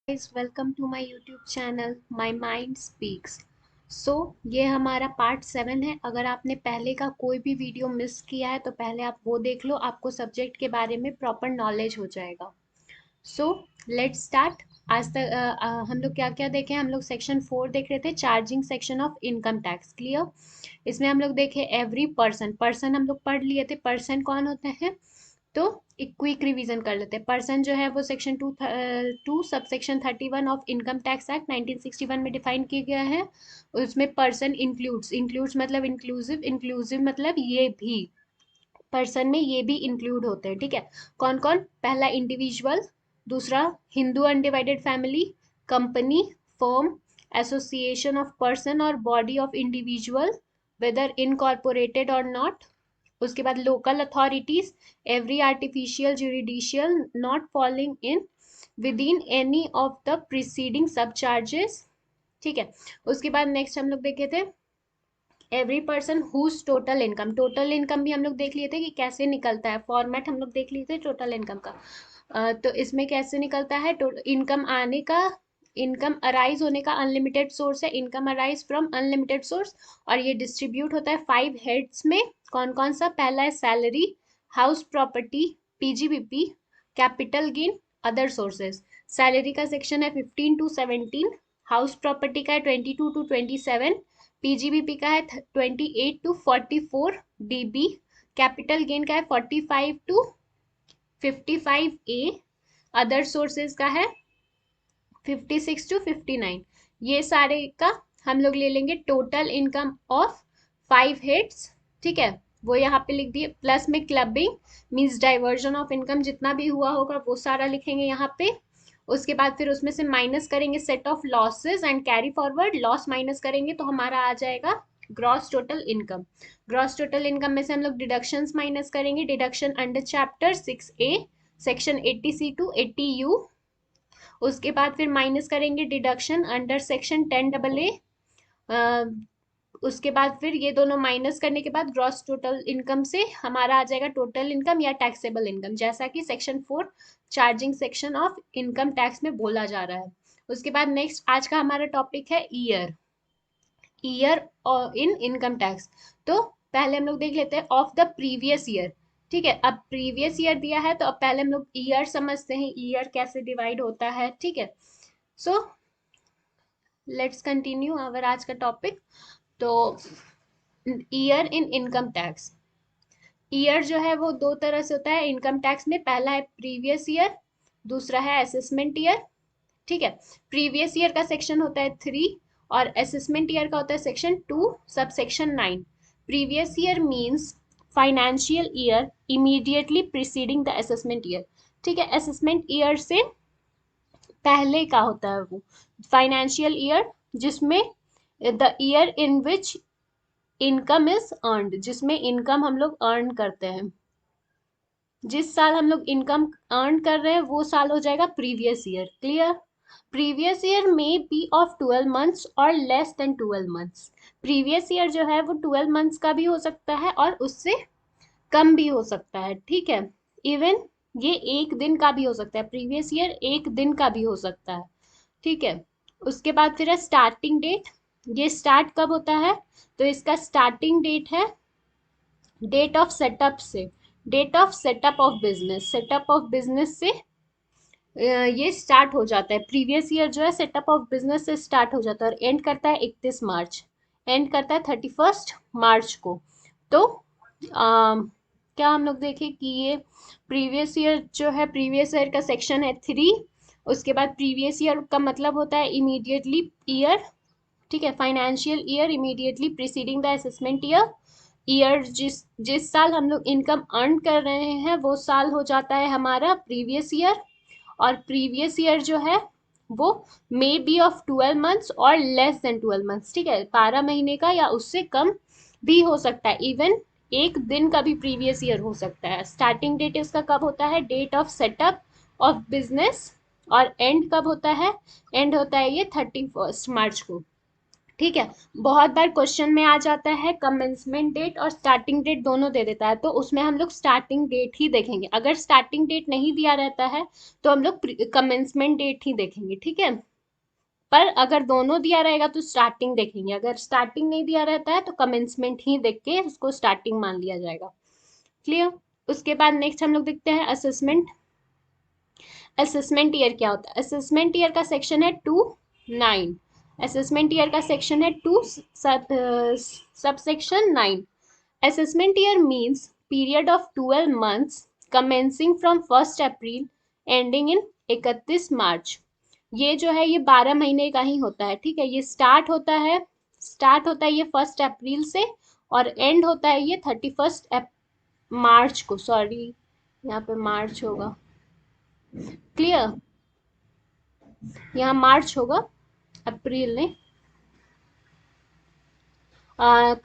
guys, welcome to my YouTube channel My Mind Speaks। ये हमारा part 7 है। अगर आपने पहले का कोई भी वीडियो मिस किया है तो पहले आप वो देख लो, आपको सब्जेक्ट के बारे में प्रॉपर नॉलेज हो जाएगा। Let's start. आज तक हम लोग क्या क्या देखे? हम लोग सेक्शन 4 देख रहे थे, charging section of income tax. Clear? इसमें हम लोग देखे एवरी पर्सन। पर्सन हम लोग पढ़ लिए थे, पर्सन कौन होते हैं। तो एक क्विक रिवीजन कर लेते हैं। पर्सन जो है वो section two sub section 31 of income tax act 1961 में डिफाइन किया गया है। उसमें पर्सन इंक्लूड्स मतलब इंक्लूसिव, इंक्लूसिव मतलब ये भी, पर्सन में ये भी इंक्लूड होते हैं। ठीक है, कौन कौन? पहला इंडिविजुअल, दूसरा Hindu undivided family, company, firm, association of person or body of individual whether incorporated or not. उसके बाद local authorities, every artificial judicial not falling in within any of the preceding sub charges. ठीक है, उसके बाद next हम लोग देखे थे every person whose total income. Total income भी हम लोग देख लिए थे कि कैसे निकलता है, फॉर्मेट हम लोग देख लिए थे टोटल इनकम का। तो इसमें कैसे निकलता है इनकम आने का, इनकम अराइज होने का अनलिमिटेड सोर्स है, income arise from unlimited source. और ये डिस्ट्रीब्यूट होता है 5 हेड्स में। कौन कौन सा? पहला है salary, house property, PGBP, capital gain, other sources. Salary का सेक्शन है 15 to 17, हाउस प्रॉपर्टी का है 22 to 27, पीजीबीपी का है 28 to 44 डीबी, कैपिटल गेन का है 45 to 55 ए, अदर सोर्सेज का है 56 to 59। ये सारे का हम लोग ले लेंगे टोटल इनकम ऑफ 5 हेड्स। ठीक है, वो यहाँ पे लिख दिए। प्लस में clubbing means diversion of income जितना भी हुआ होगा वो सारा लिखेंगे यहाँ पे। उसके बाद फिर उसमें से माइनस करेंगे set off losses and carry forward. Loss minus करेंगे तो हमारा आ जाएगा gross total income. Gross total income में से हम लोग डिडक्शंस माइनस करेंगे। Deduction under chapter 6A section 80C to 80U। उसके बाद फिर माइनस करेंगे डिडक्शन अंडर सेक्शन 10AA। उसके बाद फिर ये दोनों माइनस करने के बाद ग्रॉस टोटल इनकम से हमारा आ जाएगा टोटल इनकम या टैक्सेबल इनकम, जैसा कि section 4 charging section of income tax में बोला जा रहा है। उसके बाद नेक्स्ट आज का हमारा टॉपिक है year, year in income tax. तो पहले हम लोग देख लेते हैं ऑफ द प्रीवियस ईयर। ठीक है, अब प्रीवियस ईयर दिया है तो अब पहले हम लोग ईयर समझते हैं, ईयर कैसे डिवाइड होता है। ठीक है, सो लेट्स कंटिन्यू अवर आज का टॉपिक। तो year in income tax, year जो है वो दो तरह से होता है इनकम टैक्स में। पहला है प्रीवियस ईयर, दूसरा है असेसमेंट ईयर। ठीक है, प्रीवियस ईयर का सेक्शन होता है 3 और असेसमेंट ईयर का होता है section 2 sub section 9। Previous year means financial year immediately preceding the assessment year. ठीक है, असेसमेंट ईयर से पहले का होता है वो फाइनेंशियल ईयर, जिसमें the year in which income is earned, जिसमें इनकम हम लोग अर्न करते हैं। जिस साल हम लोग इनकम अर्न कर रहे हैं वो साल हो जाएगा previous year. Clear? Previous year में बी ऑफ 12 मंथ्स और less than 12 months. Previous year जो है वो 12 मंथ्स का भी हो सकता है और उससे कम भी हो सकता है। ठीक है, इवन ये एक दिन का भी हो सकता है, प्रीवियस ईयर एक दिन का भी हो सकता है। ठीक है, उसके बाद फिर है स्टार्टिंग डेट। ये स्टार्ट कब होता है? तो इसका स्टार्टिंग डेट है डेट ऑफ सेटअप से, date of setup of business. Setup of business से ये स्टार्ट हो जाता है। प्रीवियस ईयर जो है सेटअप ऑफ बिजनेस से स्टार्ट हो जाता है और एंड करता है 31 मार्च, एंड करता है 31 मार्च को। तो क्या हम लोग देखें कि ये प्रीवियस ईयर जो है, प्रीवियस ईयर का सेक्शन है 3। उसके बाद प्रीवियस ईयर का मतलब होता है इमीडिएटली ईयर। ठीक है, financial year immediately preceding the assessment year. Year जिस जिस साल हम लोग इनकम अर्न कर रहे हैं वो साल हो जाता है हमारा प्रीवियस ईयर। और प्रीवियस ईयर जो है वो मे बी ऑफ 12 मंथ्स और लेस देन 12 मंथ्स। ठीक है, 12 महीने का या उससे कम भी हो सकता है, इवन एक दिन का भी प्रीवियस ईयर हो सकता है। स्टार्टिंग डेट इसका कब होता है? Date of setup of business. और एंड कब होता है? एंड होता है ये 31 मार्च को। ठीक है। बहुत बार क्वेश्चन में आ जाता है कमेंसमेंट डेट और स्टार्टिंग डेट दोनों दे देता है, तो उसमें हम लोग स्टार्टिंग डेट ही देखेंगे। अगर स्टार्टिंग डेट नहीं दिया रहता है तो हम लोग कमेंसमेंट डेट ही देखेंगे, ठीक है। पर अगर दोनों दिया रहेगा तो स्टार्टिंग देखेंगे, अगर स्टार्टिंग नहीं दिया रहता है तो कमेंसमेंट ही देख के उसको स्टार्टिंग मान लिया जाएगा। क्लियर। उसके बाद नेक्स्ट हम लोग देखते हैं असेसमेंट। असेसमेंट ईयर क्या होता है? असेसमेंट ईयर का सेक्शन है 2(9). असेसमेंट ईयर का सेक्शन है 2 subsection 9। Assessment year means period of 12 months commencing from 1 April ending in 31 मार्च। ये जो है ये 12 महीने का ही होता है, ठीक है। ये स्टार्ट होता है ये 1 अप्रैल से और एंड होता है ये 31 मार्च को। सॉरी, यहाँ पे मार्च होगा। क्लियर। यहाँ मार्च होगा, अप्रैल नहीं।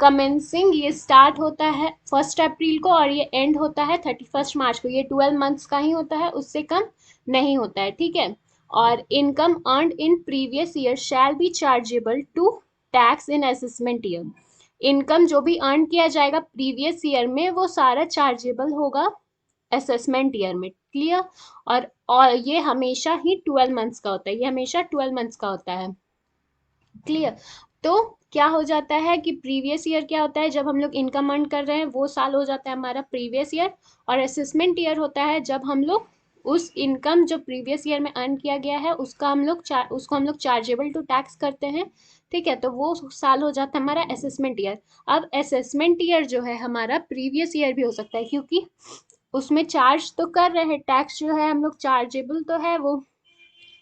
कमेंसिंग ये स्टार्ट होता है 1 अप्रैल को और ये एंड होता है 31 मार्च को। ये 12 months का ही होता है, उससे कम नहीं होता है, ठीक है। और income earned in previous year shall be chargeable to tax in assessment year. Income जो भी अर्न किया जाएगा प्रीवियस ईयर में वो सारा चार्जेबल होगा असेसमेंट ईयर में। क्लियर। और ये हमेशा ही 12 months का होता है, ये हमेशा 12 months का होता है। क्लियर। तो क्या हो जाता है कि प्रीवियस ईयर क्या होता है, जब हम लोग इनकम अर्न कर रहे हैं वो साल हो जाता है हमारा प्रीवियस ईयर। और असेसमेंट ईयर होता है जब हम लोग उस इनकम जो प्रीवियस ईयर में अर्न किया गया है उसको हम लोग चार्जेबल टू टैक्स करते हैं, ठीक है। तो वो साल हो जाता है हमारा असेसमेंट ईयर। अब असेसमेंट ईयर जो है हमारा प्रीवियस ईयर भी हो सकता है, क्योंकि उसमें चार्ज तो कर रहे हैं, टैक्स जो है हम लोग चार्जेबल तो है वो।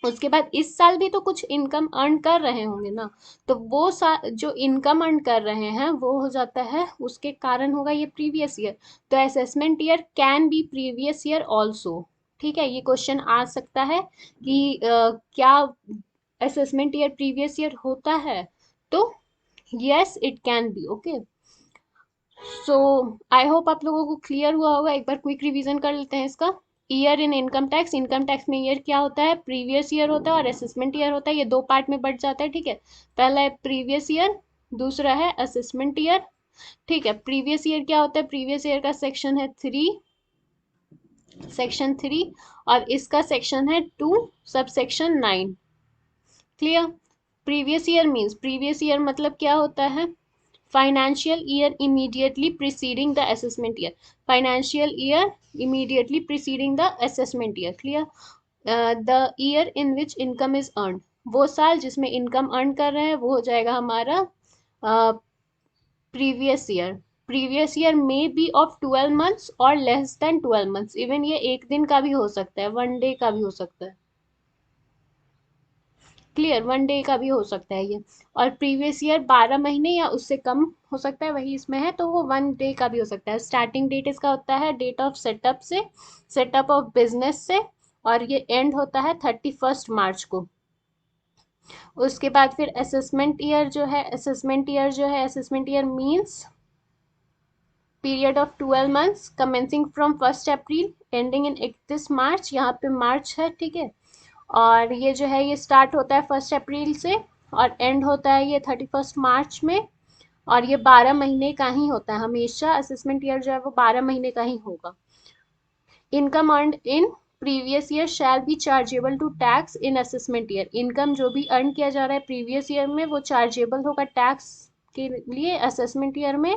उसके बाद इस साल भी तो कुछ इनकम अर्न कर रहे होंगे ना, तो वो जो इनकम अर्न कर रहे हैं वो हो जाता है, उसके कारण होगा ये प्रीवियस ईयर। तो assessment year can be previous year also, ठीक है। ये क्वेश्चन आ सकता है कि क्या असेसमेंट ईयर प्रीवियस ईयर होता है, तो yes it can be. Okay, so I hope आप लोगों को क्लियर हुआ होगा। एक बार क्विक रिवीजन कर लेते हैं इसका। Year in income tax, income tax में ईयर क्या होता है? प्रीवियस ईयर होता है और असेसमेंट ईयर होता है। ये दो पार्ट में बट जाता है, ठीक है। पहला है प्रीवियस ईयर, दूसरा है असेसमेंट ईयर, ठीक है। प्रीवियस ईयर क्या होता है? प्रीवियस ईयर का सेक्शन है 3, सेक्शन 3, और इसका सेक्शन है 2 subsection 9। Clear. Previous year means, previous year मतलब क्या होता है? Financial year immediately preceding the assessment year, financial year immediately preceding the assessment year। clear। the year in which income is earned, वो साल जिसमें इनकम अर्न कर रहे हैं वो हो जाएगा हमारा प्रीवियस ईयर। प्रीवियस ईयर में बी ऑफ 12 months और लेस देन 12 months, इवन ये एक दिन का भी हो सकता है, 1 day का भी हो सकता है। क्लियर, 1 day का भी हो सकता है ये। और प्रीवियस ईयर 12 महीने या उससे कम हो सकता है, वही इसमें है, तो वो 1 day का भी हो सकता है। स्टार्टिंग डेट इसका होता है डेट ऑफ सेटअप से, सेटअप ऑफ बिजनेस से, और ये एंड होता है 31 मार्च को। उसके बाद फिर असेसमेंट ईयर जो है, assessment year means period of 12 months commencing from 1 April ending in 31 मार्च। यहाँ पे मार्च है, ठीक है। और ये जो है ये स्टार्ट होता है 1 अप्रैल से और एंड होता है ये 31 मार्च में। और ये 12 महीने का ही होता है हमेशा, असेसमेंट ईयर जो है वो 12 महीने का ही होगा। Income earn in previous year shall be chargeable to tax in assessment year. Income जो भी अर्न किया जा रहा है प्रीवियस ईयर में वो चार्जेबल होगा टैक्स के लिए असेसमेंट ईयर में,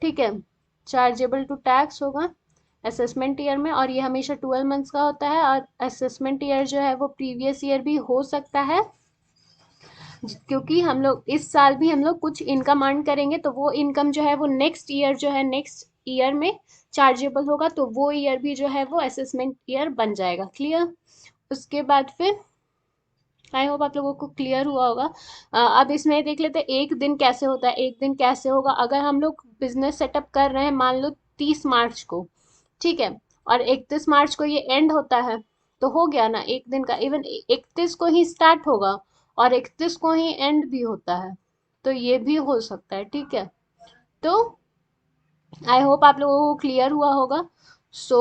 ठीक है। चार्जेबल टू टैक्स होगा असेसमेंट ईयर में, और ये हमेशा 12 months का होता है। और असेसमेंट ईयर जो है वो प्रीवियस ईयर भी हो सकता है, क्योंकि हम लोग इस साल भी हम लोग कुछ इनकम अर्न करेंगे तो वो इनकम जो है वो नेक्स्ट ईयर जो है नेक्स्ट ईयर में चार्जेबल होगा, तो वो ईयर भी जो है वो असेसमेंट ईयर बन जाएगा। क्लियर। उसके बाद फिर आई होप आप लोगों को क्लियर हुआ होगा। अब इसमें देख लेते हैं एक दिन कैसे होता है। एक दिन कैसे होगा, अगर हम लोग बिजनेस सेटअप कर रहे हैं मान लो 30 मार्च को, ठीक है, और 31 मार्च को ये एंड होता है, तो हो गया ना एक दिन का। इवन 31 को ही स्टार्ट होगा और 31 को ही एंड भी होता है, तो ये भी हो सकता है, ठीक है। तो आई होप आप लोगों को क्लियर हुआ होगा। सो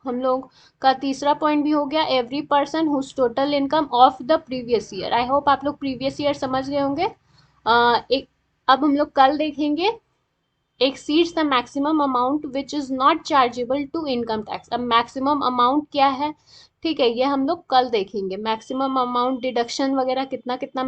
हम लोग का तीसरा पॉइंट भी हो गया, every person whose total income of the previous year. I hope आप लोग प्रीवियस ईयर समझ गए होंगे। एक अब हम लोग कल देखेंगे exceeds the maximum amount which is not chargeable to income tax। अब मैक्सिमम अमाउंट क्या है, ठीक है, ये हम लोग कल देखेंगे। मैक्सिमम अमाउंट डिडक्शन वगैरह कितना कितना